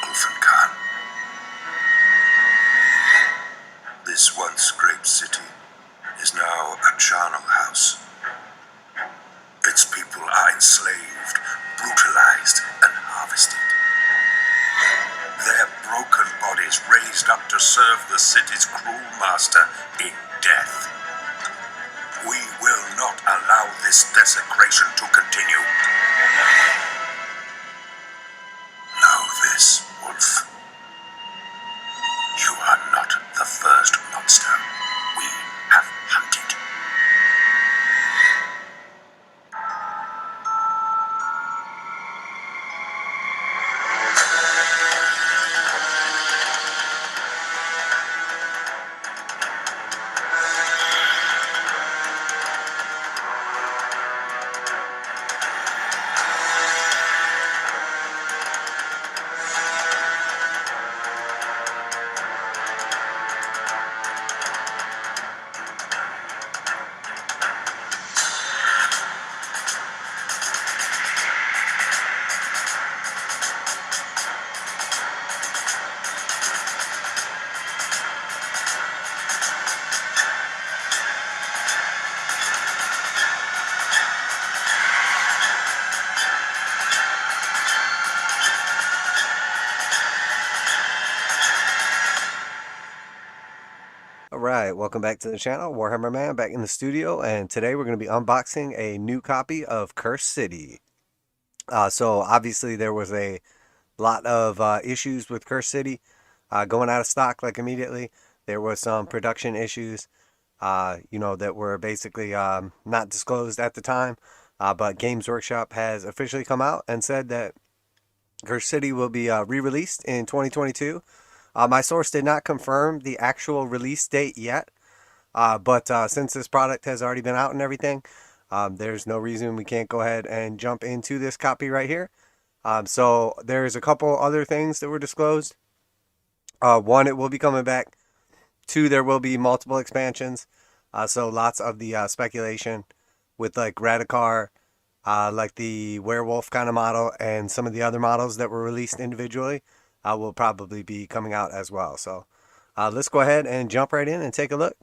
Ulfenkan. This once great city is now a charnel house. Its people are enslaved, brutalized, and harvested. Their broken bodies raised up to serve the city's cruel master in death. We will not allow this desecration to continue. Know this, Wolf. You are not the first monster we have hunted. Alright, welcome back to the channel, Warhammer Man back in the studio, and today we're going to be unboxing a new copy of Cursed City. So obviously there was a lot of issues with Cursed City going out of stock like immediately. There was some production issues, that were basically not disclosed at the time, but Games Workshop has officially come out and said that Cursed City will be re-released in 2022. My source did not confirm the actual release date yet, but since this product has already been out and everything, there's no reason we can't go ahead and jump into this copy right here. So there's a couple other things that were disclosed. One, it will be coming back. Two, there will be multiple expansions. So lots of the speculation with like Radicar, like the werewolf kind of model, and some of the other models that were released individually will probably be coming out as well. So let's go ahead and jump right in and take a look.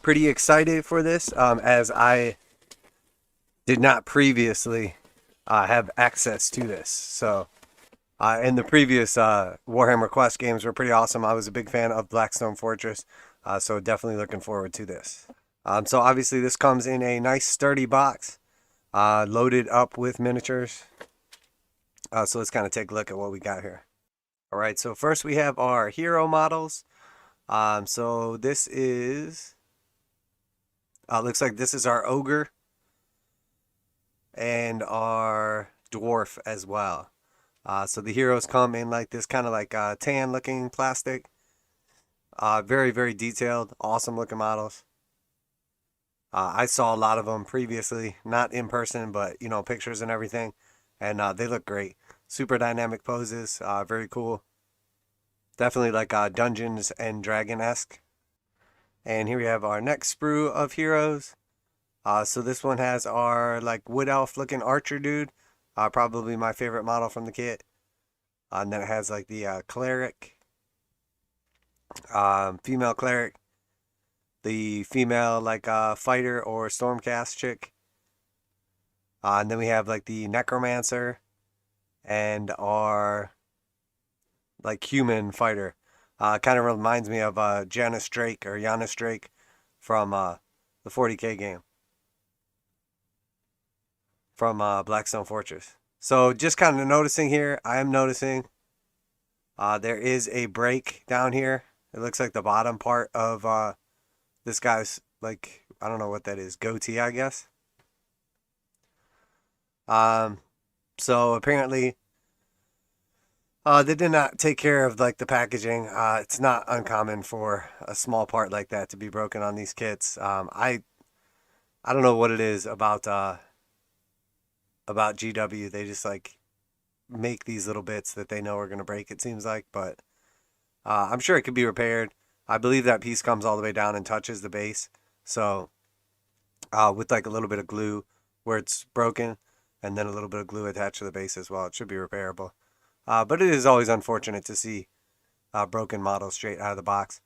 Pretty excited for this, as I did not previously have access to this. So in the previous Warhammer Quest games were pretty awesome. I was a big fan of Blackstone Fortress, so definitely looking forward to this. So obviously this comes in a nice sturdy box, loaded up with miniatures. So let's kind of take a look at what we got here. All right, so first we have our hero models. So this is, looks like this is our ogre and our dwarf as well. So the heroes come in like this kind of like tan looking plastic. Very, very detailed, awesome looking models. I saw a lot of them previously, not in person, but pictures and everything, and they look great. Super dynamic poses, very cool. Definitely like Dungeons and Dragon-esque. And here we have our next sprue of heroes. So this one has our like wood elf looking archer dude, probably my favorite model from the kit. And then it has like the cleric, female cleric, the female like fighter or stormcast chick, and then we have like the necromancer and our like human fighter. Kind of reminds me of Janice Drake or Giannis Drake from the 40k game from Blackstone Fortress. So just kind of noticing here, I am noticing there is a break down here. It looks like the bottom part of this guy's, like, I don't know what that is, goatee, I guess. So apparently they did not take care of like the packaging. It's not uncommon for a small part like that to be broken on these kits. I don't know what it is about GW. They just like make these little bits that they know are going to break, it seems like, but I'm sure it could be repaired. I believe that piece comes all the way down and touches the base. So with like a little bit of glue where it's broken, and then a little bit of glue attached to the base as well. It should be repairable. But it is always unfortunate to see broken models straight out of the box.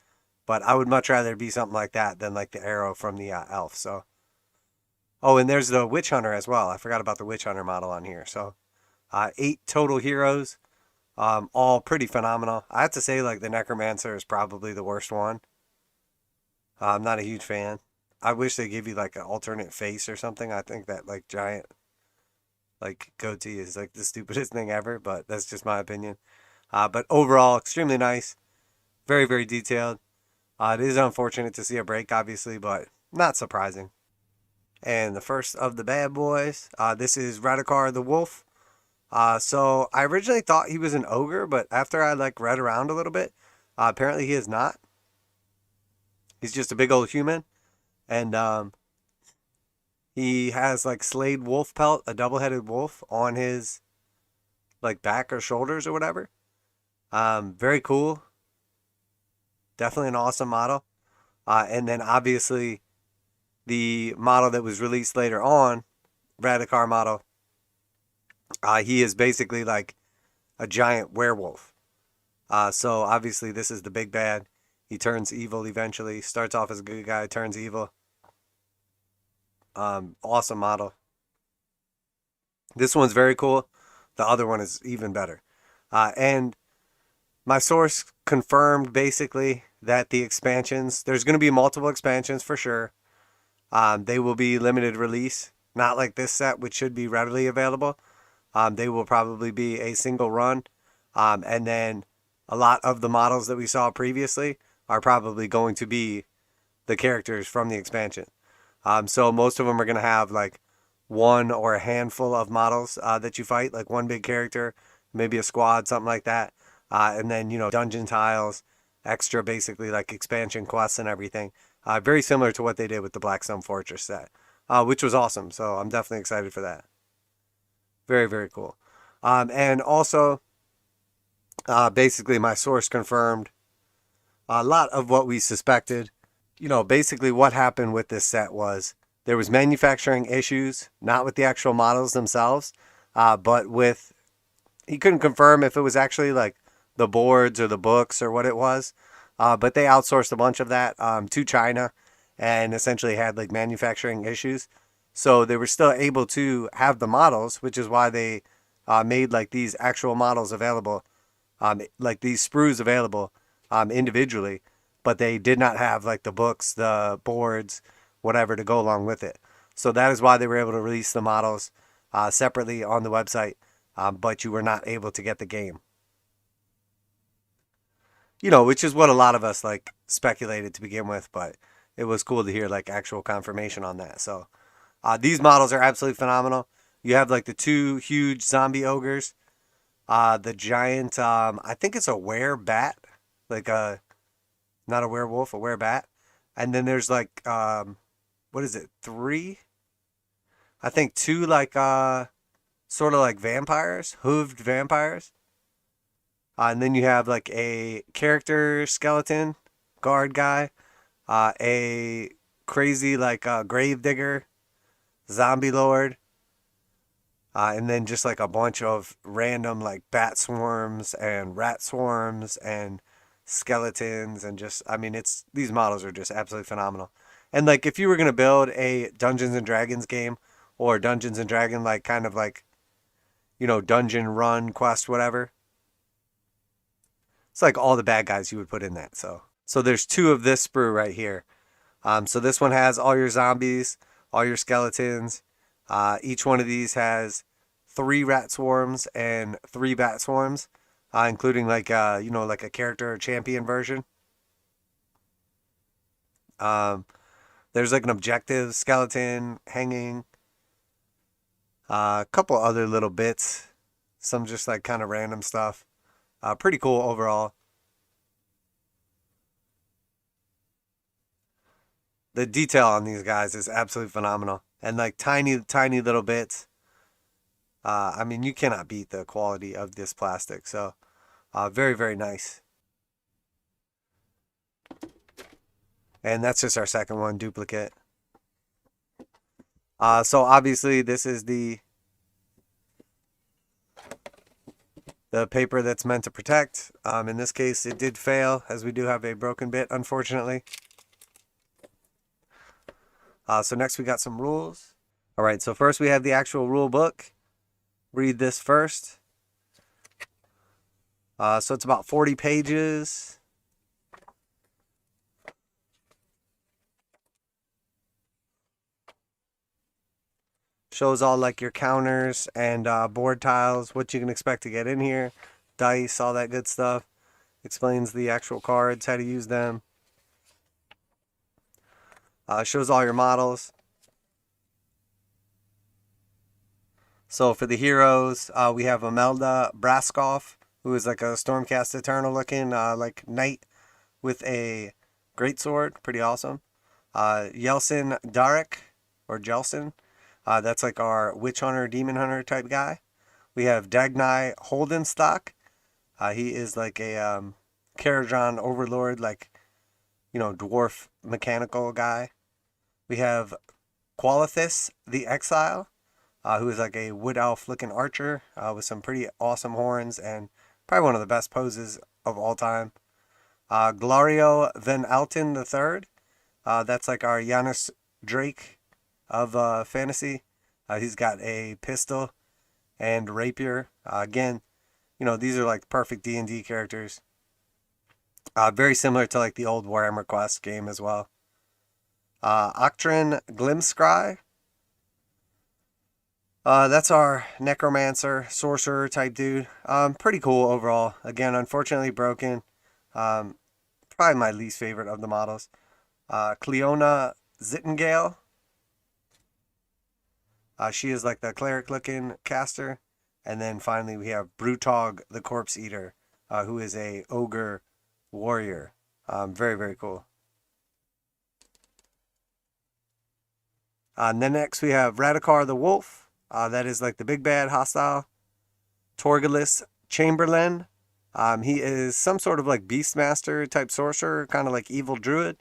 But I would much rather be something like that than like the arrow from the elf. So, oh, and there's the witch hunter as well. I forgot about the witch hunter model on here. So, 8 total heroes, all pretty phenomenal. I have to say, like, the necromancer is probably the worst one. I'm not a huge fan. I wish they give you like an alternate face or something. I think that like giant like goatee is like the stupidest thing ever, but that's just my opinion. But overall, extremely nice, very very detailed. It is unfortunate to see a break, obviously, but not surprising. And the first of the bad boys, this is Radicar the Wolf. So I originally thought he was an ogre, but after I like read around a little bit, apparently he is not. He's just a big old human, and he has like slayed wolf pelt, a double-headed wolf on his like back or shoulders or whatever. Very cool. Definitely an awesome model. And then obviously the model that was released later on, Radicar model, he is basically like a giant werewolf. So obviously this is the big bad. He turns evil eventually. Starts off as a good guy, turns evil. Awesome model. This one's very cool. The other one is even better. And my source confirmed basically that the expansions, there's going to be multiple expansions for sure. They will be limited release, not like this set, which should be readily available. They will probably be a single run. And then a lot of the models that we saw previously are probably going to be the characters from the expansion. So most of them are going to have like one or a handful of models that you fight, like one big character, maybe a squad, something like that. And then, you know, dungeon tiles, extra basically like expansion quests and everything. Very similar to what they did with the Blackstone Fortress set, which was awesome. So I'm definitely excited for that. Very, very cool. And also, basically my source confirmed a lot of what we suspected. You know, basically what happened with this set was there was manufacturing issues, not with the actual models themselves, but with, he couldn't confirm if it was actually like the boards or the books or what it was, but they outsourced a bunch of that to China and essentially had like manufacturing issues. So they were still able to have the models, which is why they made like these actual models available, like these sprues available individually, but they did not have like the books, the boards, whatever to go along with it. So that is why they were able to release the models separately on the website, but you were not able to get the game. You know, which is what a lot of us like speculated to begin with, but it was cool to hear like actual confirmation on that. So these models are absolutely phenomenal. You have like the 2 huge zombie ogres, the giant, I think it's a werebat, like a, not a werewolf, a werebat. And then there's like, what is it, 3? I think 2 like, sort of like vampires, hooved vampires. And then you have like a character skeleton guard guy, a crazy like grave digger, zombie lord, and then just like a bunch of random like bat swarms and rat swarms and skeletons and just, I mean, it's, these models are just absolutely phenomenal. And like if you were gonna build a Dungeons and Dragons game or Dungeons and Dragon like kind of like, you know, dungeon run quest whatever, it's like all the bad guys you would put in that. So there's 2 of this sprue right here. So this one has all your zombies, all your skeletons. Each one of these has 3 rat swarms and 3 bat swarms, including like you know, like a character or champion version. There's like an objective skeleton hanging. A couple other little bits, some just like kind of random stuff. Pretty cool overall. The detail on these guys is absolutely phenomenal. And like tiny, tiny little bits. I mean, you cannot beat the quality of this plastic. So, very, very nice. And that's just our second one, duplicate. So obviously this is the paper that's meant to protect. In this case, it did fail, as we do have a broken bit, unfortunately. So next we got some rules. All right, so first we have the actual rule book. Read this first. So it's about 40 pages. Shows all like your counters and board tiles, what you can expect to get in here, dice, all that good stuff. Explains the actual cards, how to use them. Shows all your models. So for the heroes, we have Imelda Braskov, who is like a Stormcast Eternal looking like knight with a greatsword, pretty awesome. Yeltsin Darek, or Jelson, that's like our witch hunter, demon hunter type guy. We have Dagnai Holdenstock. He is like a Caradron overlord, like, you know, dwarf mechanical guy. We have Qualithis the Exile, who is like a wood elf looking archer with some pretty awesome horns and probably one of the best poses of all time. Glario Van Alten III, that's like our Janus Drake of fantasy. He's got a pistol and rapier. Again, you know, these are like perfect D&D characters. Very similar to like the old Warhammer Quest game as well. Octrin Glimskry. That's our necromancer, sorcerer type dude. Pretty cool overall. Again, unfortunately broken. Probably my least favorite of the models. Cleona Zittengale. She is like the cleric looking caster. And then finally we have Brutog the Corpse Eater, who is a ogre warrior. Very, very cool. And then next we have Radicar the Wolf. That is like the big bad hostile. Torgilus Chamberlain. He is some sort of like beastmaster type sorcerer, kind of like evil druid.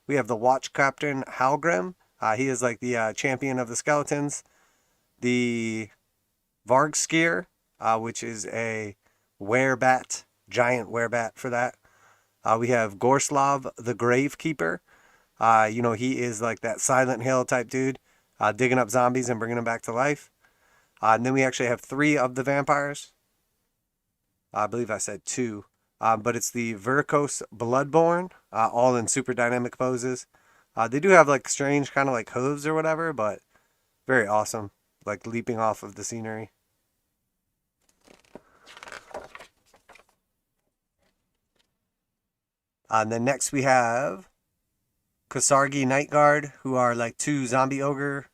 We have the watch captain Halgrim. He is like the champion of the skeletons. The Vargskier, which is a werebat, giant werebat for that. We have Gorslav the Gravekeeper. You know, he is like that Silent Hill type dude, digging up zombies and bringing them back to life. And then we actually have 3 of the vampires. I believe I said 2. But it's the Veracos Bloodborne, all in super dynamic poses. They do have like strange kind of like hooves or whatever, but very awesome. Like leaping off of the scenery. And then next we have Casargy Night Guard, who are like 2 zombie ogre,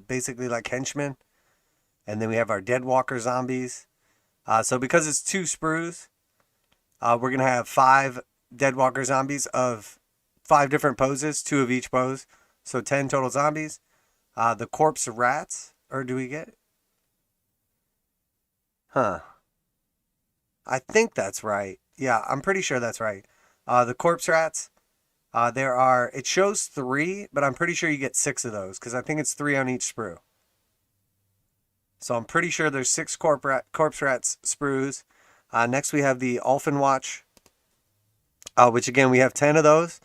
basically like henchmen. And then we have our Deadwalker zombies. So because it's 2 sprues, we're going to have 5 Deadwalker zombies of 5 different poses, 2 of each pose. So 10 total zombies. The corpse rats, or do we get? Huh. I think that's right. Yeah, I'm pretty sure that's right. The corpse rats, there are, it shows 3, but I'm pretty sure you get 6 of those, because I think it's 3 on each sprue. So I'm pretty sure there's 6 corpse rats sprues. Next we have the Ulfenwatch, which again we have 10 of those.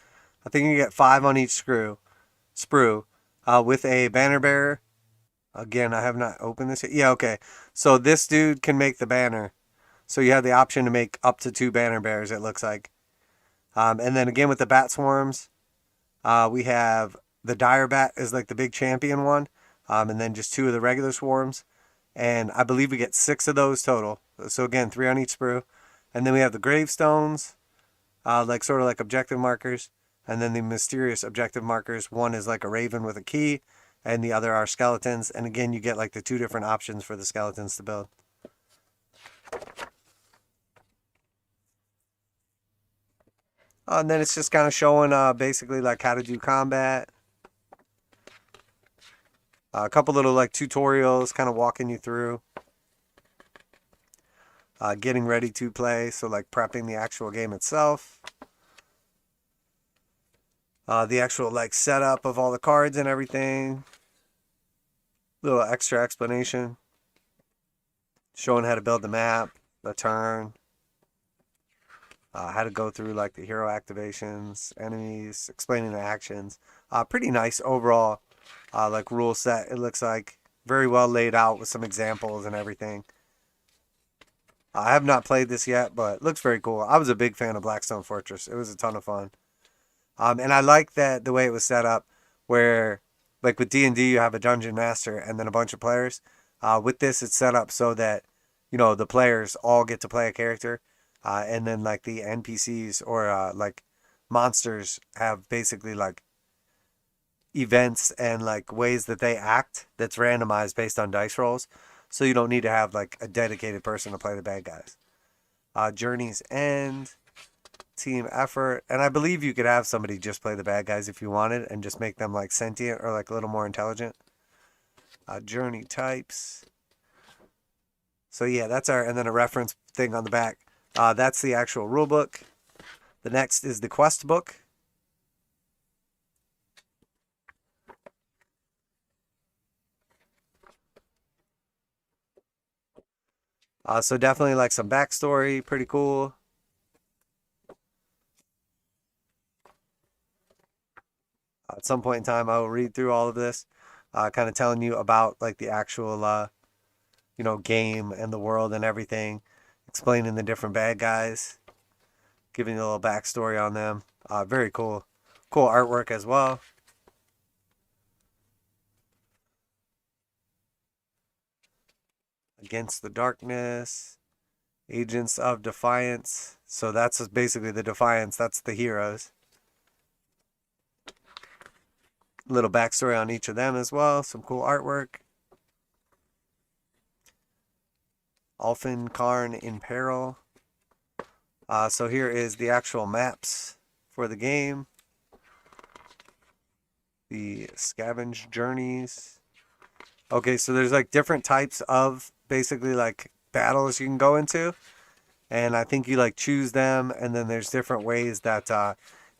I think you get 5 on each sprue, with a banner bearer. Again, I have not opened this yet. Yeah, okay. So this dude can make the banner. So you have the option to make up to 2 banner bearers, it looks like. And then again with the bat swarms, we have the dire bat is like the big champion one. And then just 2 of the regular swarms. And I believe we get 6 of those total. So again, 3 on each sprue. And then we have the gravestones, like sort of like objective markers. And then the mysterious objective markers. One is like a raven with a key, and the other are skeletons. And again, you get like the 2 different options for the skeletons to build. And then it's just kind of showing basically like how to do combat. A couple little like tutorials kind of walking you through. Getting ready to play, so like prepping the actual game itself. The actual like setup of all the cards and everything. Little extra explanation showing how to build the map, the turn, how to go through like the hero activations, enemies, explaining the actions. Pretty nice overall like rule set. It looks like very well laid out with some examples and everything. I have not played this yet, but it looks very cool. I was a big fan of Blackstone Fortress. It was a ton of fun. And I like that the way it was set up, where like with D&D you have a dungeon master and then a bunch of players. With this, it's set up so that the players all get to play a character, and then like the NPCs or like monsters have basically like events and like ways that they act that's randomized based on dice rolls. So you don't need to have like a dedicated person to play the bad guys. Journey's End, team effort, and I believe you could have somebody just play the bad guys if you wanted and just make them like sentient or like a little more intelligent. Journey types. So yeah, that's and then a reference thing on the back. That's the actual rule book. The next is the quest book. So definitely like some backstory, pretty cool. At some point in time, I will read through all of this, kind of telling you about like the actual, game and the world and everything, explaining the different bad guys, giving you a little backstory on them. Very cool. Cool artwork as well. Against the Darkness, Agents of Defiance. So that's basically the Defiance. That's the heroes. Little backstory on each of them as well. Some cool artwork. Ulfenkarn in Peril. So here is the actual maps for the game. The scavenge journeys. Okay, so there's like different types of basically like battles you can go into. And I think you like choose them, and then there's different ways that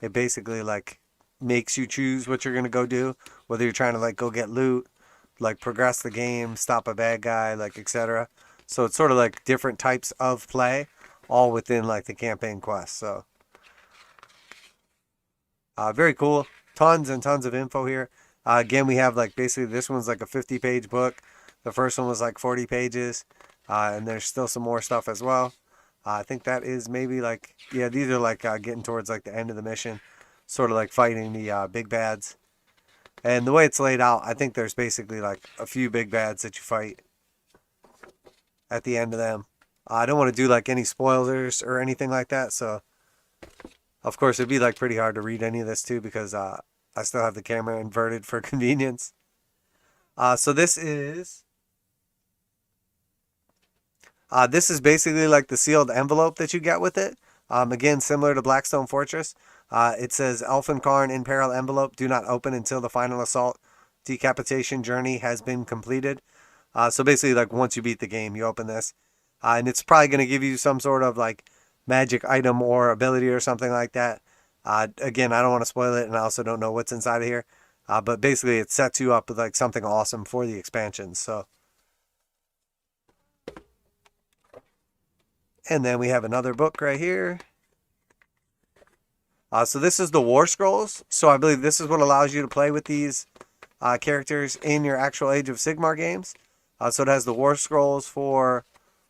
it basically like makes you choose what you're gonna go do. Whether you're trying to like go get loot, like progress the game, stop a bad guy, like etc. So it's sort of like different types of play, all within like the campaign quest. So very cool. Tons and tons of info here. Again, we have like basically this one's like a 50-page book. The first one was like 40 pages, and there's still some more stuff as well. I think that is maybe like, yeah, these are like getting towards like the end of the mission, sort of like fighting the big bads. And the way it's laid out, I think there's basically like a few big bads that you fight at the end of them. I don't want to do like any spoilers or anything like that, so of course it'd be like pretty hard to read any of this too, because I still have the camera inverted for convenience. So this is basically like the sealed envelope that you get with it. Again, similar to Blackstone Fortress. It says Ulfenkarn in Peril envelope. Do not open until the final assault decapitation journey has been completed. So basically, like once you beat the game, you open this. And it's probably going to give you some sort of like magic item or ability or something like that. Again, I don't want to spoil it, and I also don't know what's inside of here. But basically, it sets you up with like something awesome for the expansions. So. And then we have another book right here. So this is the War Scrolls. So I believe this is what allows you to play with these characters in your actual Age of Sigmar games. So it has the War Scrolls for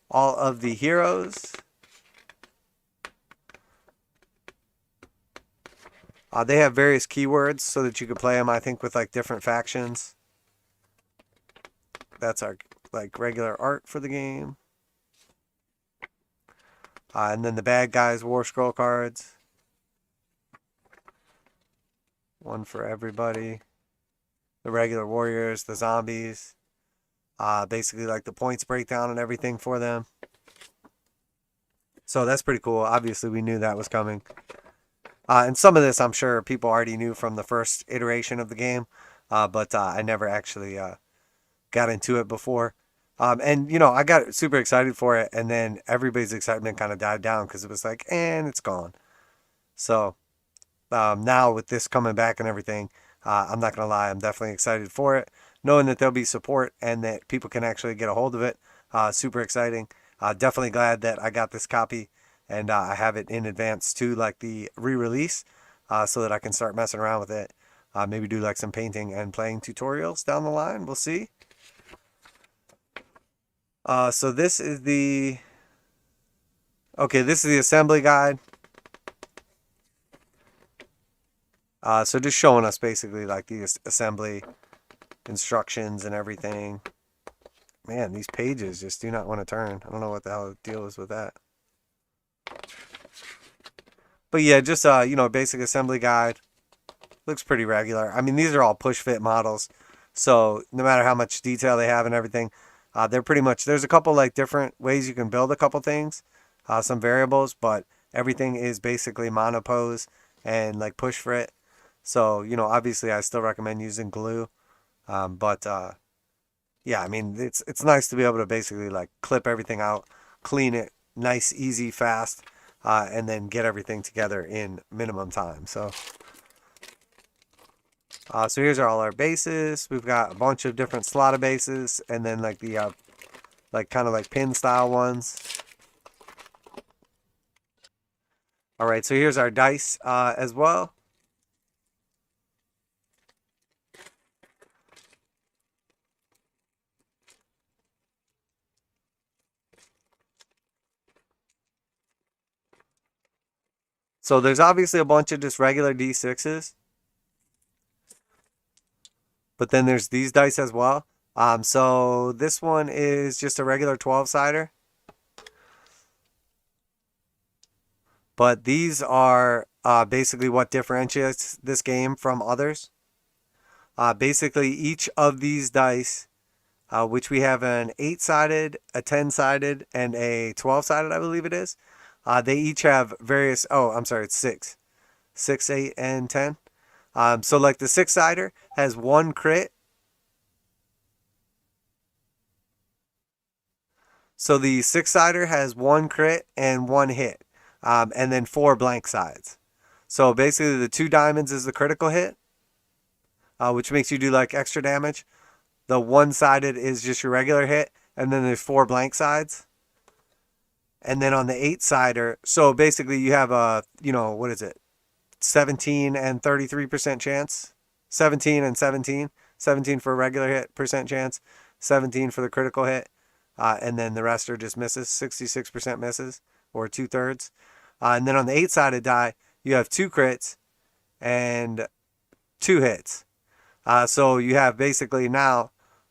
all of the heroes. They have various keywords so that you could play them, I think, with like different factions. That's our like regular art for the game. And then the bad guys War Scroll cards. One for everybody. The regular warriors, the zombies. Basically like the points breakdown and everything for them. So that's pretty cool. Obviously we knew that was coming. And some of this I'm sure people already knew from the first iteration of the game. But I never actually got into it before. And, I got super excited for it, and then everybody's excitement kind of died down because it was like, and it's gone. So now with this coming back and everything, I'm not going to lie, I'm definitely excited for it. knowing that there'll be support and that people can actually get a hold of it, super exciting. Definitely glad that I got this copy, and I have it in advance to like the re-release, so that I can start messing around with it. Maybe do like some painting and playing tutorials down the line. We'll see. So this is the assembly guide. So just showing us basically like the assembly instructions and everything. Man, these pages just do not want to turn. I don't know what the hell the deal is with that. But yeah, just basic assembly guide. Looks pretty regular. I mean, these are all push fit models, so no matter how much detail they have and everything, they're pretty much, there's a couple like different ways you can build a couple things, some variables, but everything is basically monopose and like push fit. So, obviously I still recommend using glue. Yeah, I mean, it's nice to be able to basically like clip everything out, clean it, nice, easy, fast, and then get everything together in minimum time. So here's all our bases. We've got a bunch of different slotted bases, and then like the kind of like pin style ones. All right, so here's our dice as well. So there's obviously a bunch of just regular D6s. But then there's these dice as well. So this one is just a regular 12-sider. But these are basically what differentiates this game from others. Basically, each of these dice, which we have an 8-sided, a 10-sided, and a 12-sided, I believe it is. They each have various, it's 6. 6, 8, and 10. So like the 6-sider has 1 crit. So the 6-sider has 1 crit and 1 hit. And then 4 blank sides. So basically the 2 diamonds is the critical hit, which makes you do like extra damage. The 1-sided is just your regular hit. And then there's 4 blank sides. And then on the 8-sider, so basically you have a, 17 and 33% chance. 17 and 17. 17 for a regular hit percent chance. 17 for the critical hit. And then the rest are just misses. 66% misses, or 2/3. And then on the 8-sided die, you have 2 crits and 2 hits. So you have basically now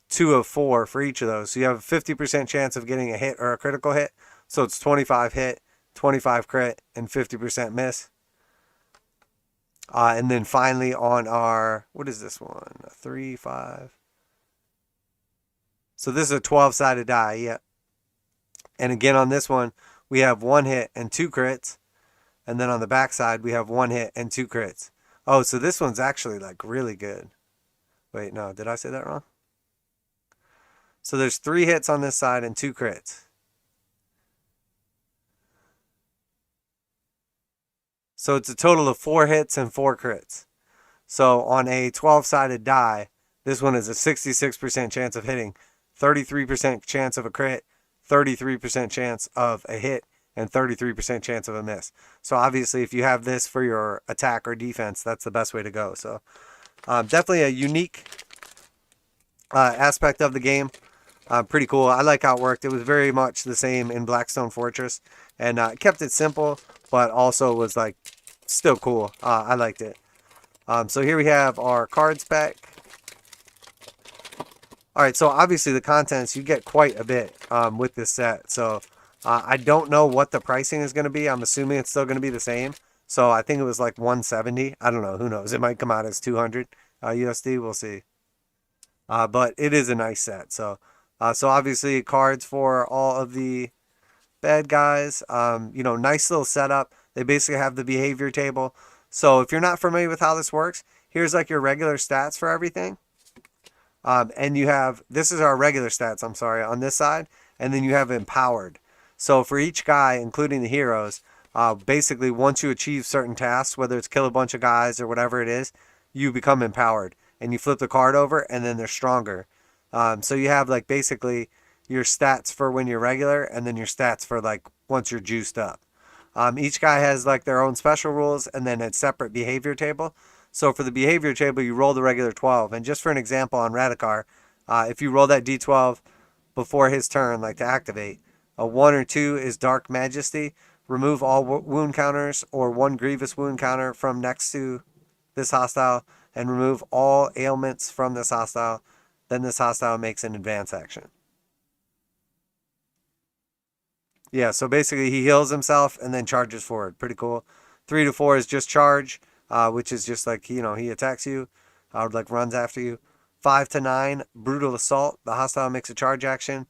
2 of 4 for each of those. So you have a 50% chance of getting a hit or a critical hit. So it's 25 hit, 25 crit, and 50% miss. And then finally on our, what is this one? 3, 5. So this is a 12-sided die, yeah. And again on this one, we have 1 hit and 2 crits. And then on the back side, we have 1 hit and 2 crits. Oh, so this one's actually like really good. Wait, no, did I say that wrong? So there's 3 hits on this side and 2 crits. So it's a total of 4 hits and 4 crits. So on a 12-sided die, this one is a 66% chance of hitting, 33% chance of a crit, 33% chance of a hit, and 33% chance of a miss. So obviously if you have this for your attack or defense, that's the best way to go. So definitely a unique aspect of the game. Pretty cool. I like how it worked. It was very much the same in Blackstone Fortress, and kept it simple, but also was like still cool. I liked it. So here we have our card spec. All right, so obviously the contents, you get quite a bit with this set. So I don't know what the pricing is going to be. I'm assuming it's still going to be the same. So I think it was like 170. I don't know. Who knows? It might come out as 200 USD. We'll see. But it is a nice set. So obviously cards for all of the bad guys. Nice little setup. They basically have the behavior table. So if you're not familiar with how this works, here's like your regular stats for everything. And you have, this is our regular stats, I'm sorry, on this side. And then you have empowered. So for each guy, including the heroes, basically once you achieve certain tasks, whether it's kill a bunch of guys or whatever it is, you become empowered. and you flip the card over, and then they're stronger. So you have like basically your stats for when you're regular, and then your stats for like once you're juiced up. Each guy has like their own special rules, and then a separate behavior table. So for the behavior table, you roll the regular 12. And just for an example on Radicar, if you roll that d12 before his turn, like to activate, a 1 or 2 is Dark Majesty. Remove all wound counters or 1 grievous wound counter from next to this hostile, and remove all ailments from this hostile. Then this hostile makes an advance action. Yeah, so basically he heals himself and then charges forward. Pretty cool. 3 to 4 is just charge, which is just like, he attacks you, like runs after you. 5 to 9, brutal assault. The hostile makes a charge action,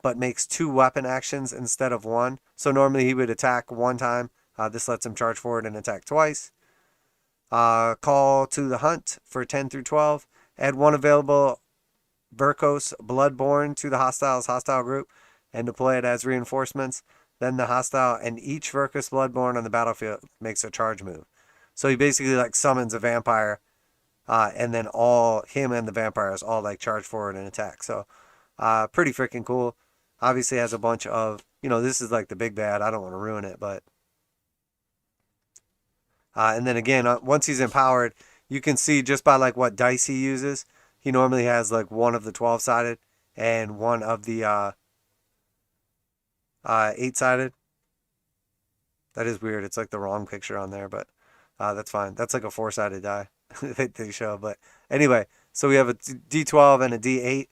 but makes 2 weapon actions instead of 1. So normally he would attack 1 time. This lets him charge forward and attack twice. Call to the hunt for 10 through 12. Add 1 available Verkos Bloodborne to the hostile's hostile group and deploy it as reinforcements. Then the hostile and each Verkos Bloodborne on the battlefield makes a charge move. So he basically like summons a vampire, and then all him and the vampires all like charge forward and attack. So pretty freaking cool. Obviously has a bunch of, this is like the big bad. I don't want to ruin it, but and then again, once he's empowered, you can see just by like what dice he uses. He normally has like 1 of the 12-sided and 1 of the 8-sided. That is weird. It's like the wrong picture on there, but that's fine. That's like a 4-sided die they show. But anyway, so we have a D12 and a D8.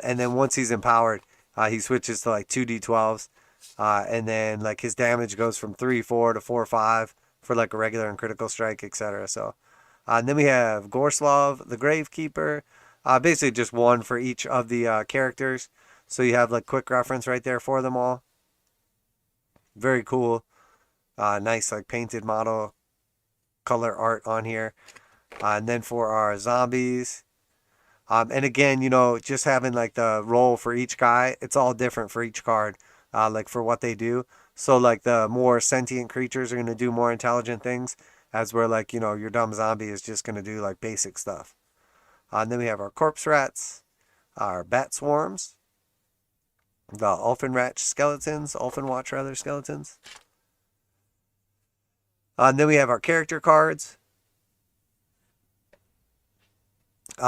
And then once he's empowered, he switches to like 2 D12s. And then like his damage goes from 3-4 to 4-5 for like a regular and critical strike, etc. So, and then we have Gorslav, the Gravekeeper. Basically just 1 for each of the characters. So you have like quick reference right there for them all. Very cool. Nice like painted model color art on here. And then for our zombies. And again, just having like the roll for each guy, it's all different for each card, like for what they do. So like the more sentient creatures are going to do more intelligent things, as where like, your dumb zombie is just going to do like basic stuff. And then we have our corpse rats, our bat swarms, the Ulfenwatch skeletons. And then we have our character cards.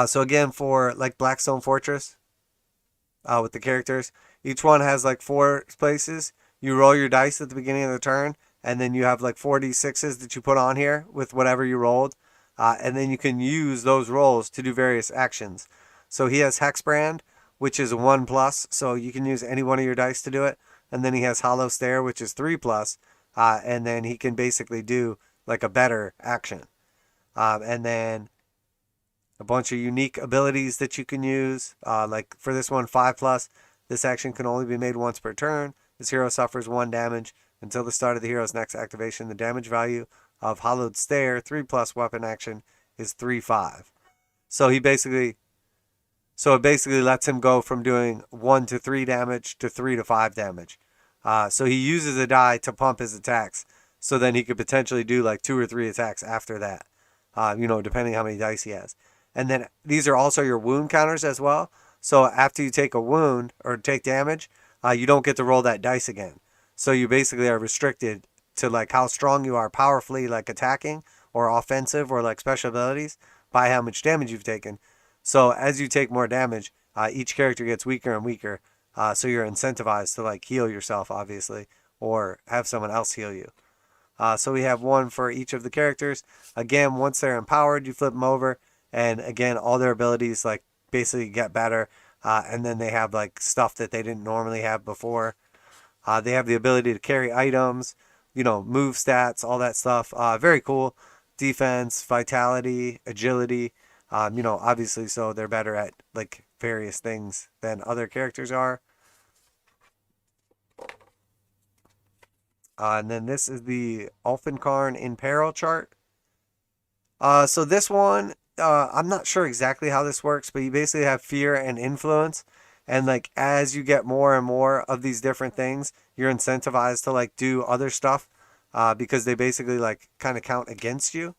So again, for like Blackstone Fortress, with the characters, each one has like 4 places. You roll your dice at the beginning of the turn, and then you have like 4d6s that you put on here with whatever you rolled. And then you can use those rolls to do various actions. So he has Hexbrand, which is 1+, so you can use any one of your dice to do it. And then he has Hollow Stare, which is 3+, and then he can basically do like a better action. And then a bunch of unique abilities that you can use. Like for this one, 5+, this action can only be made once per turn. This hero suffers 1 damage until the start of the hero's next activation. The damage value of Hollowed Stare, 3+ weapon action, is 3/5. So it basically lets him go from doing 1 to 3 damage to 3 to 5 damage. So he uses a die to pump his attacks. So then he could potentially do like 2 or 3 attacks after that, depending how many dice he has. And then these are also your wound counters as well. So after you take a wound or take damage, you don't get to roll that dice again. So you basically are restricted to like how strong you are powerfully like attacking or offensive or like special abilities by how much damage you've taken. So as you take more damage, each character gets weaker and weaker. So you're incentivized to like heal yourself, obviously, or have someone else heal you. So we have 1 for each of the characters. Again, once they're empowered, you flip them over. And again, all their abilities like basically get better. And then they have like stuff that they didn't normally have before. They have the ability to carry items, move stats, all that stuff. Very cool. Defense, vitality, agility. Obviously, so they're better at like various things than other characters are. And then this is the Ulfenkarn in Peril chart. So this one, I'm not sure exactly how this works, but you basically have fear and influence. And like as you get more and more of these different things, you're incentivized to like do other stuff, because they basically like kind of count against you.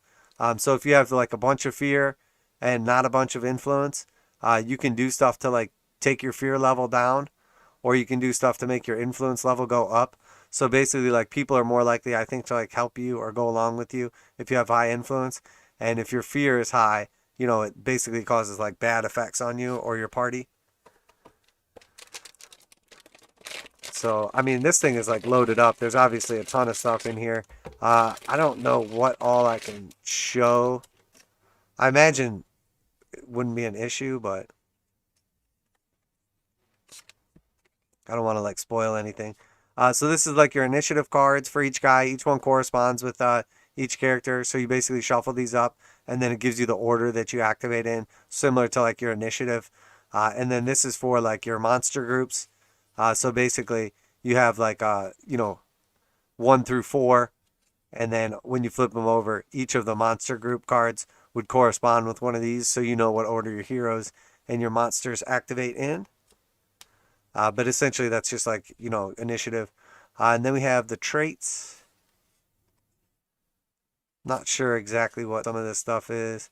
So if you have like a bunch of fear, and not a bunch of influence. You can do stuff to like take your fear level down, or you can do stuff to make your influence level go up. So basically, like people are more likely, I think, to like help you or go along with you if you have high influence. And if your fear is high, you know, it basically causes like bad effects on you or your party. So, I mean, this thing is like loaded up. There's obviously a ton of stuff in here. I don't know what all I can show. I imagine it wouldn't be an issue, but I don't want to like spoil anything. So this is like your initiative cards for each guy. Each one corresponds with each character. So you basically shuffle these up, and then it gives you the order that you activate in, similar to like your initiative. And then this is for like your monster groups. So basically, you have like, you know, 1 through 4. And then when you flip them over, each of the monster group cards would correspond with one of these. So you know what order your heroes and your monsters activate in. But essentially, that's just like, you know, initiative. And then we have the traits. Not sure exactly what some of this stuff is.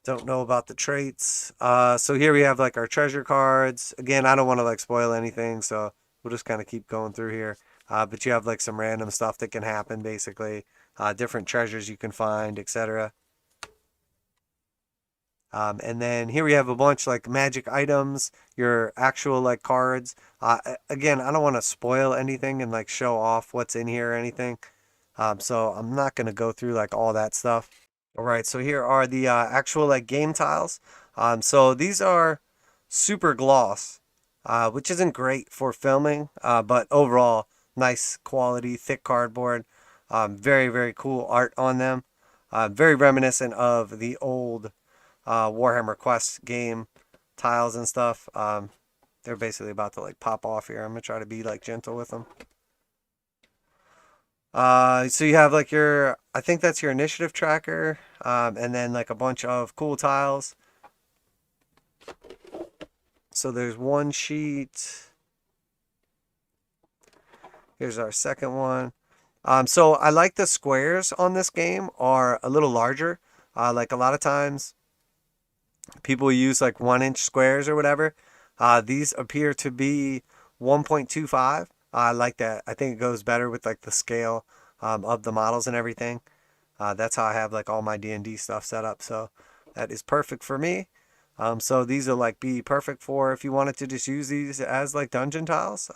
Don't know about the traits. So here we have like our treasure cards. Again, I don't want to like spoil anything, so we'll just kind of keep going through here. But you have like some random stuff that can happen, basically. Different treasures you can find, etc. And then here we have a bunch like magic items, your actual like cards. Again, I don't want to spoil anything and like show off what's in here or anything. So I'm not going to go through like all that stuff. All right, so here are the actual like game tiles. So these are super gloss, which isn't great for filming, but overall nice quality, thick cardboard. Very, very cool art on them. Very reminiscent of the old Warhammer Quest game tiles and stuff. They're basically about to like pop off here. I'm gonna try to be like gentle with them. So you have like your, I think that's your initiative tracker, and then like a bunch of cool tiles. So there's one sheet. Here's our second one. So I like the squares on this game are a little larger. Like a lot of times people use like 1-inch squares or whatever. These appear to be 1.25. I like that. I think it goes better with like the scale of the models and everything. That's how I have like all my D&D stuff set up. So that is perfect for me. So these will like be perfect for if you wanted to just use these as like dungeon tiles.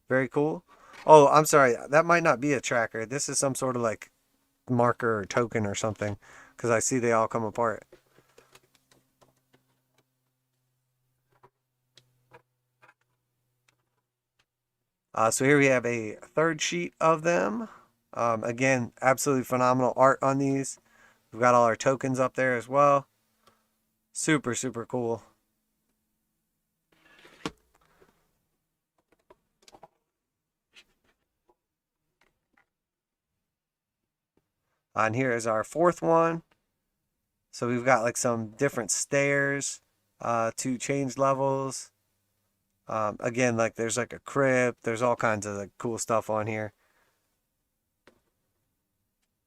Very cool. Oh, I'm sorry. That might not be a tracker. This is some sort of like marker or token or something, because I see they all come apart. So here we have a third sheet of them. Again, absolutely phenomenal art on these. We've got all our tokens up there as well. Super, super cool. And here is our fourth one. So we've got like some different stairs to change levels. Again, like there's like a crypt. There's all kinds of like cool stuff on here.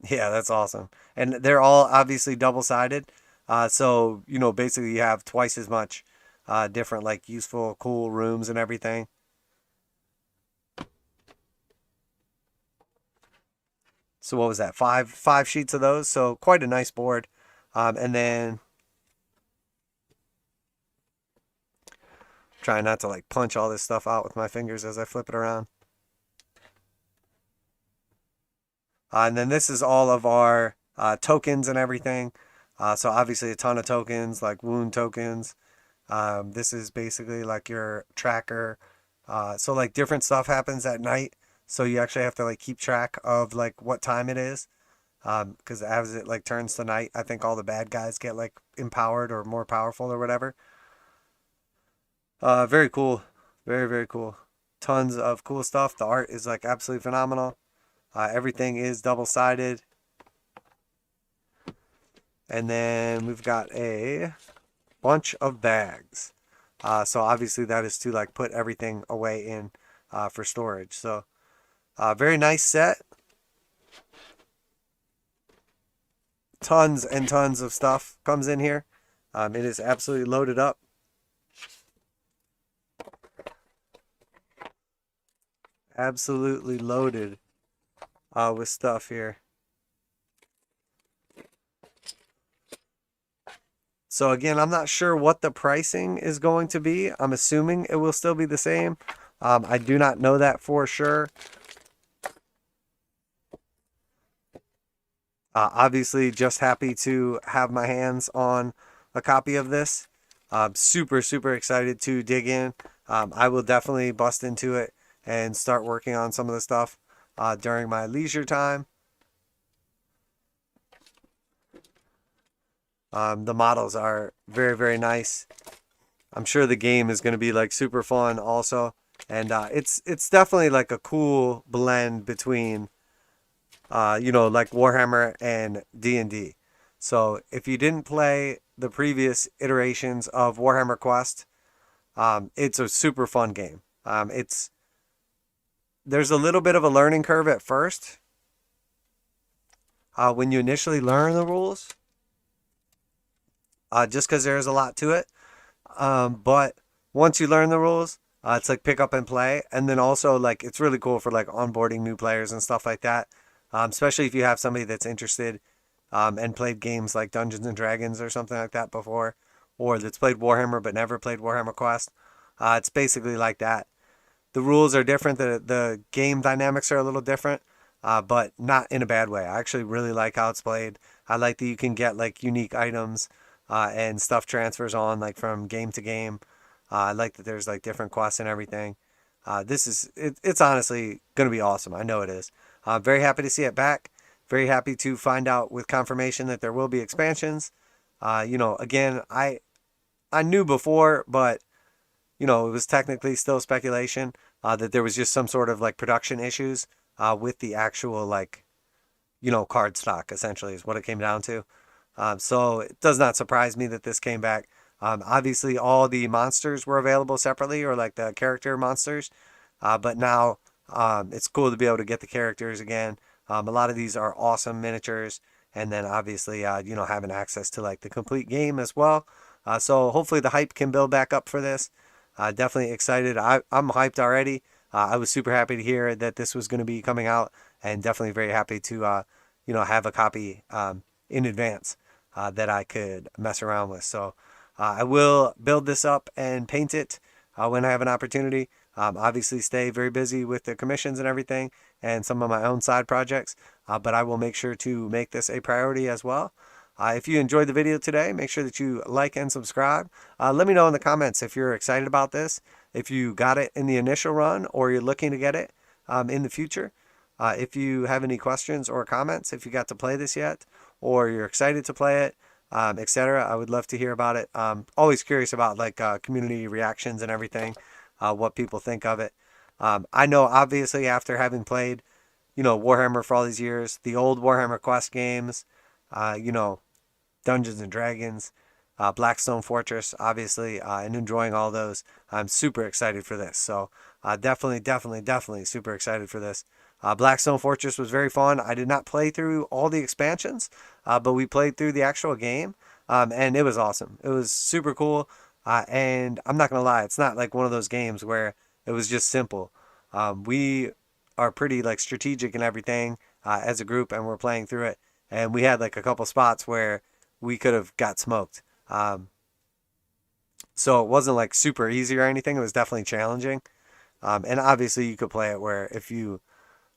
Yeah, that's awesome. And they're all obviously double-sided. So, you know, basically you have twice as much different like useful, cool rooms and everything. So what was that? Five sheets of those. So quite a nice board. And then trying not to like punch all this stuff out with my fingers as I flip it around. And then this is all of our tokens and everything. So obviously a ton of tokens, like wound tokens. This is basically like your tracker. So like different stuff happens at night. So you actually have to like keep track of like what time it is. Because as it like turns to night, I think all the bad guys get like empowered or more powerful or whatever. Very cool. Very, very cool. Tons of cool stuff. The art is like absolutely phenomenal. Everything is double-sided. And then we've got a bunch of bags. So obviously that is to like put everything away in for storage. So very nice set. tons and tons of stuff comes in here. It is absolutely loaded up. Absolutely loaded with stuff here. So again, I'm not sure what the pricing is going to be. I'm assuming it will still be the same. I do not know that for sure. Obviously, just happy to have my hands on a copy of this. Super, super excited to dig in. I will definitely bust into it and start working on some of the stuff during my leisure time. The models are very, very nice. I'm sure the game is going to be like super fun also. And it's definitely like a cool blend between like Warhammer and D&D. So if you didn't play the previous iterations of Warhammer Quest, it's a super fun game. There's a little bit of a learning curve at first when you initially learn the rules, just because there's a lot to it. But once you learn the rules, it's like pick up and play. And then also like it's really cool for like onboarding new players and stuff like that. Especially if you have somebody that's interested and played games like Dungeons and Dragons or something like that before, or that's played Warhammer but never played Warhammer Quest. It's basically like that. The rules are different. The game dynamics are a little different, but not in a bad way. I actually really like how it's played. I like that you can get like unique items and stuff transfers on like from game to game. I like that there's like different quests and everything. It's honestly going to be awesome. I know it is. Very happy to see it back. Very happy to find out with confirmation that there will be expansions. Again, I knew before, but it was technically still speculation that there was just some sort of like production issues with the actual like card stock. Essentially, is what it came down to. So it does not surprise me that this came back. Obviously, all the monsters were available separately, or like the character monsters, but now it's cool to be able to get the characters again. A lot of these are awesome miniatures, and then obviously, having access to like the complete game as well. So hopefully the hype can build back up for this. Definitely excited. I'm hyped already. I was super happy to hear that this was going to be coming out, and definitely very happy to have a copy in advance that I could mess around with. So I will build this up and paint it when I have an opportunity. Obviously stay very busy with the commissions and everything and some of my own side projects, but I will make sure to make this a priority as well. If you enjoyed the video today, make sure that you like and subscribe. Let me know in the comments if you're excited about this, if you got it in the initial run or you're looking to get it in the future. If you have any questions or comments, if you got to play this yet or you're excited to play it, etc., I would love to hear about it. Always curious about like community reactions and everything, what people think of it. I know obviously after having played, Warhammer for all these years, the old Warhammer Quest games, Dungeons and Dragons, Blackstone Fortress, obviously, and enjoying all those, I'm super excited for this. So definitely super excited for this. Blackstone Fortress was very fun. I did not play through all the expansions, but we played through the actual game, and it was awesome. It was super cool, and I'm not going to lie, it's not like one of those games where it was just simple. We are pretty like strategic and everything as a group, and we're playing through it, and we had like a couple spots where we could have got smoked. So it wasn't like super easy or anything. It was definitely challenging. And obviously you could play it where if you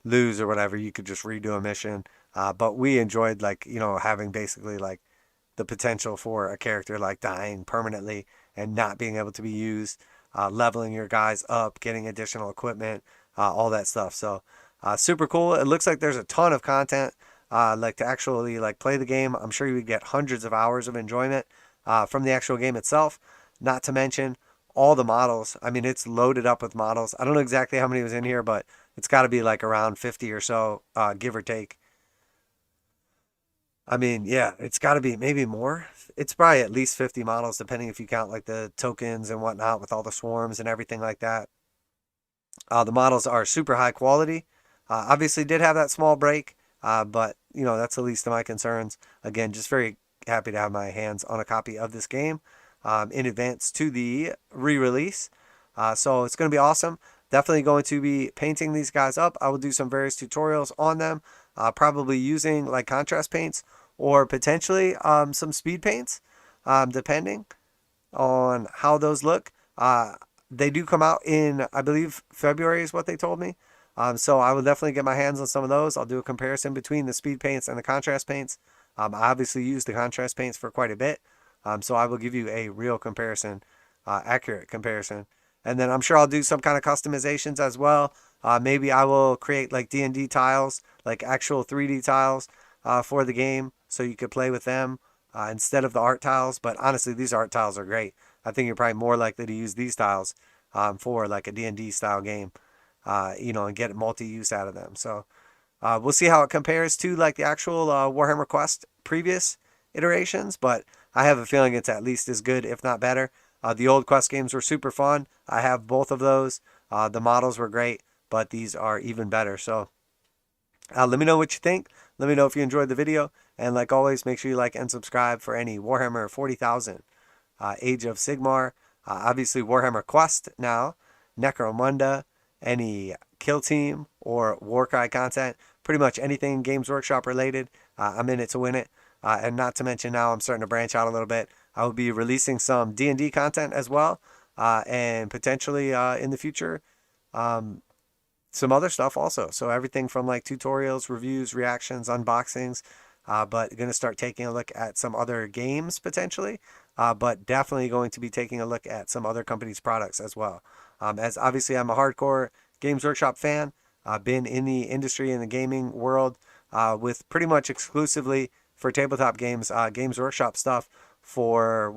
lose or whatever, you could just redo a mission. But we enjoyed like, having basically like the potential for a character like dying permanently and not being able to be used, leveling your guys up, getting additional equipment, all that stuff. So super cool. It looks like there's a ton of content like to actually like play the game. I'm sure you would get hundreds of hours of enjoyment from the actual game itself. Not to mention all the models. I mean, it's loaded up with models. I don't know exactly how many was in here, but it's got to be like around 50 or so, give or take. I mean, yeah, it's got to be maybe more. It's probably at least 50 models, depending if you count like the tokens and whatnot with all the swarms and everything like that. The models are super high quality. Obviously, did have that small break But, you know, that's the least of my concerns. Again, just very happy to have my hands on a copy of this game in advance to the re-release. So it's going to be awesome. Definitely going to be painting these guys up. I will do some various tutorials on them, probably using like contrast paints or potentially some speed paints, depending on how those look. They do come out in, I believe, February is what they told me. So I will definitely get my hands on some of those. I'll do a comparison between the speed paints and the contrast paints. I obviously use the contrast paints for quite a bit. So I will give you a real comparison, accurate comparison. And then I'm sure I'll do some kind of customizations as well. Maybe I will create like D&D tiles, like actual 3D tiles for the game, so you could play with them instead of the art tiles. But honestly, these art tiles are great. I think you're probably more likely to use these tiles for like a D&D style game, you know, and get multi-use out of them. So we'll see how it compares to like the actual Warhammer Quest previous iterations, but I have a feeling it's at least as good, if not better. The old Quest games were super fun. I have both of those. The models were great, but these are even better. So let me know what you think. Let me know if you enjoyed the video. And like always, make sure you like and subscribe for any Warhammer 40,000 Age of Sigmar. Obviously, Warhammer Quest now, Necromunda, any Kill Team or Warcry content. Pretty much anything Games Workshop related. I'm in it to win it. And not to mention now I'm starting to branch out a little bit. I will be releasing some D&D content as well. And potentially in the future, some other stuff also. So everything from like tutorials, reviews, reactions, unboxings. But going to start taking a look at some other games potentially. But definitely going to be taking a look at some other companies' products as well. As obviously I'm a hardcore Games Workshop fan. I've been in the industry, in the gaming world, with pretty much exclusively for tabletop games, Games Workshop stuff for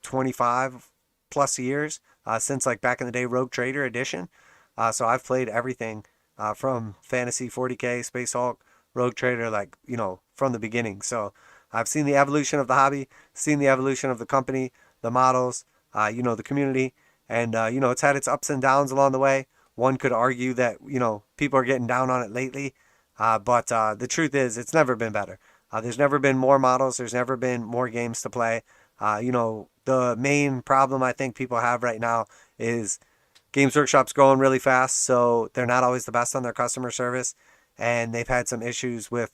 25 plus years, since like back in the day, Rogue Trader Edition. So I've played everything from Fantasy 40K, Space Hulk, Rogue Trader, like, you know, from the beginning. So I've seen the evolution of the hobby, seen the evolution of the company, the models, you know, the community, and, you know, it's had its ups and downs along the way. One could argue that, you know, people are getting down on it lately, but the truth is it's never been better. There's never been more models. There's never been more games to play. You know, the main problem I think people have right now is Games Workshop's growing really fast, so they're not always the best on their customer service, and they've had some issues with,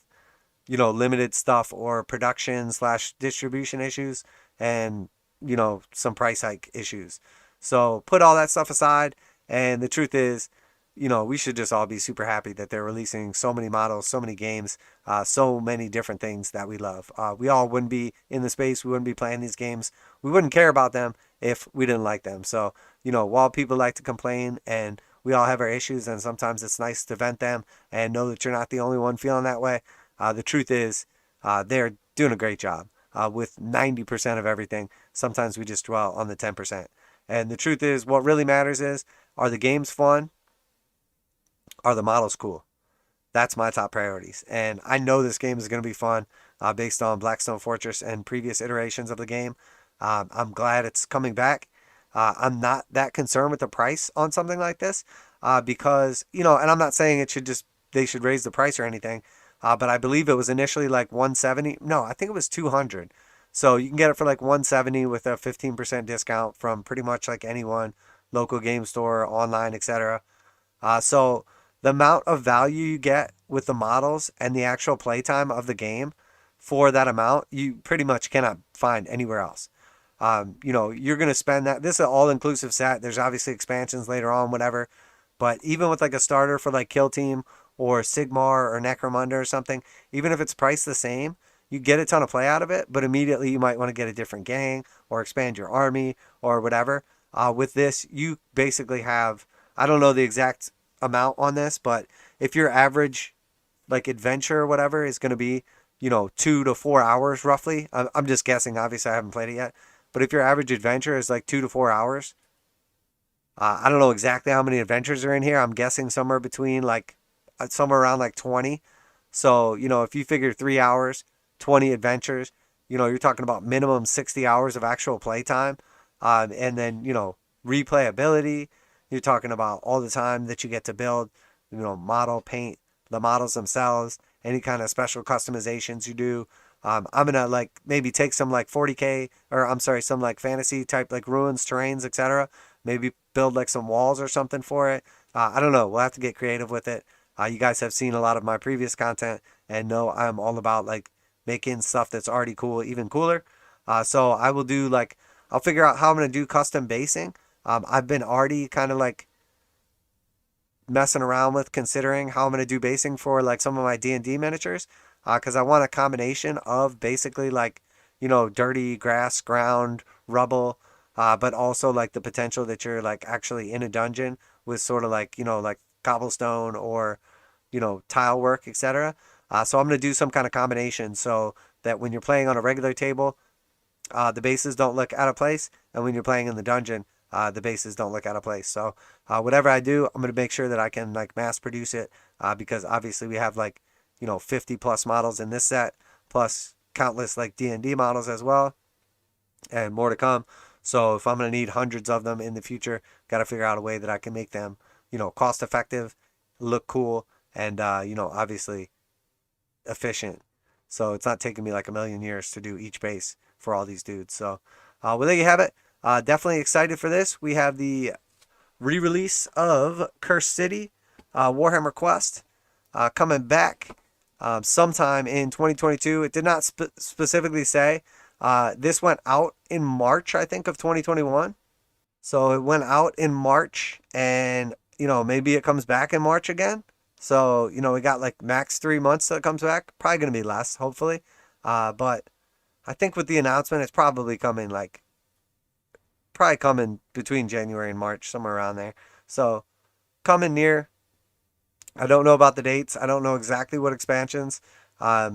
you know, limited stuff or production/distribution issues, and, you know, some price hike issues. So put all that stuff aside, and the truth is, you know, we should just all be super happy that they're releasing so many models, so many games, so many different things that we love. We all wouldn't be in the space. We wouldn't be playing these games. We wouldn't care about them if we didn't like them. So, you know, while people like to complain and we all have our issues, and sometimes it's nice to vent them and know that you're not the only one feeling that way. The truth is, they're doing a great job with 90% of everything. Sometimes we just dwell on the 10%. And the truth is, what really matters is, are the games fun? Are the models cool? That's my top priorities. And I know this game is going to be fun based on Blackstone Fortress and previous iterations of the game. I'm glad it's coming back. I'm not that concerned with the price on something like this because, you know, and I'm not saying they should raise the price or anything, but I believe it was initially like 170. No, I think it was 200. So you can get it for like 170 with a 15% discount from pretty much like anyone, local game store, online, etc. So the amount of value you get with the models and the actual playtime of the game for that amount, you pretty much cannot find anywhere else. You know, you're going to spend that. This is an all-inclusive set. There's obviously expansions later on, whatever. But even with like a starter for like Kill Team or Sigmar or Necromunda or something, even if it's priced the same, you get a ton of play out of it. But immediately you might want to get a different gang or expand your army or whatever. With this, you basically have, I don't know the exact amount on this, but if your average like adventure or whatever is going to be, you know, 2 to 4 hours roughly, I'm just guessing, obviously I haven't played it yet, but if your average adventure is like 2 to 4 hours, I don't know exactly how many adventures are in here. I'm guessing somewhere between like somewhere around like 20. So, you know, if you figure 3 hours, 20 adventures, you know, you're talking about minimum 60 hours of actual playtime. And then, you know, replayability. You're talking about all the time that you get to build, you know, model, paint the models themselves, any kind of special customizations you do. I'm gonna like maybe take some like 40k, or I'm sorry, some like fantasy type like ruins, terrains, etc. Maybe build like some walls or something for it. I don't know. We'll have to get creative with it. You guys have seen a lot of my previous content and know I'm all about like making stuff that's already cool even cooler. So I will do like, I'll figure out how I'm gonna do custom basing. I've been already kind of like messing around with considering how I'm going to do basing for like some of my D&D miniatures, because I want a combination of basically like, you know, dirty grass, ground, rubble, but also like the potential that you're like actually in a dungeon with sort of like, you know, like cobblestone or, you know, tile work, etc. So I'm going to do some kind of combination so that when you're playing on a regular table, the bases don't look out of place, and when you're playing in the dungeon, the bases don't look out of place. So whatever I do, I'm gonna make sure that I can like mass produce it, because obviously we have like, you know, 50 plus models in this set, plus countless like D&D models as well, and more to come. So if I'm gonna need hundreds of them in the future, gotta figure out a way that I can make them, you know, cost effective, look cool, and you know, obviously efficient. So it's not taking me like a million years to do each base for all these dudes. So well, there you have it. Definitely excited for this. We have the re-release of Cursed City, Warhammer Quest, coming back sometime in 2022. It did not specifically say. This went out in March, I think, of 2021. So it went out in March, and you know, maybe it comes back in March again. So you know, we got like max 3 months till it comes back. Probably gonna be less, hopefully. But I think with the announcement, it's probably coming between January and March, somewhere around there. So coming near. I don't know about the dates. I don't know exactly what expansions. I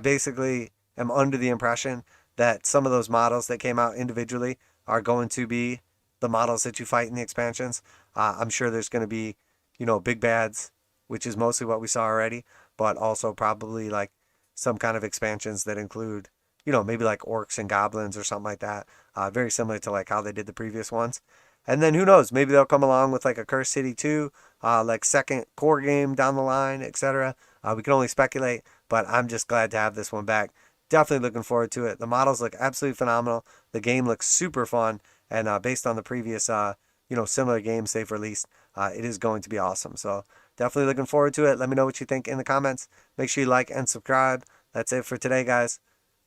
basically am under the impression that some of those models that came out individually are going to be the models that you fight in the expansions. I'm sure there's going to be, you know, big bads, which is mostly what we saw already, but also probably like some kind of expansions that include, you know, maybe like orcs and goblins or something like that. Very similar to like how they did the previous ones. And then who knows, maybe they'll come along with like a Cursed City 2, like second core game down the line, etc. We can only speculate, but I'm just glad to have this one back. Definitely looking forward to it. The models look absolutely phenomenal. The game looks super fun, and based on the previous, you know, similar games they've released, it is going to be awesome. So definitely looking forward to it. Let me know what you think in the comments. Make sure you like and subscribe. That's it for today, guys.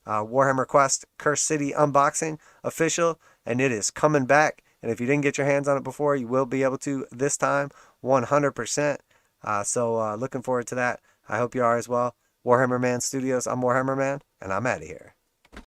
Warhammer Quest Cursed City unboxing official, and it is coming back. And if you didn't get your hands on it before, you will be able to this time, 100%. So looking forward to that. I hope you are as well. Warhammer Man Studios, I'm Warhammer Man, and I'm out of here.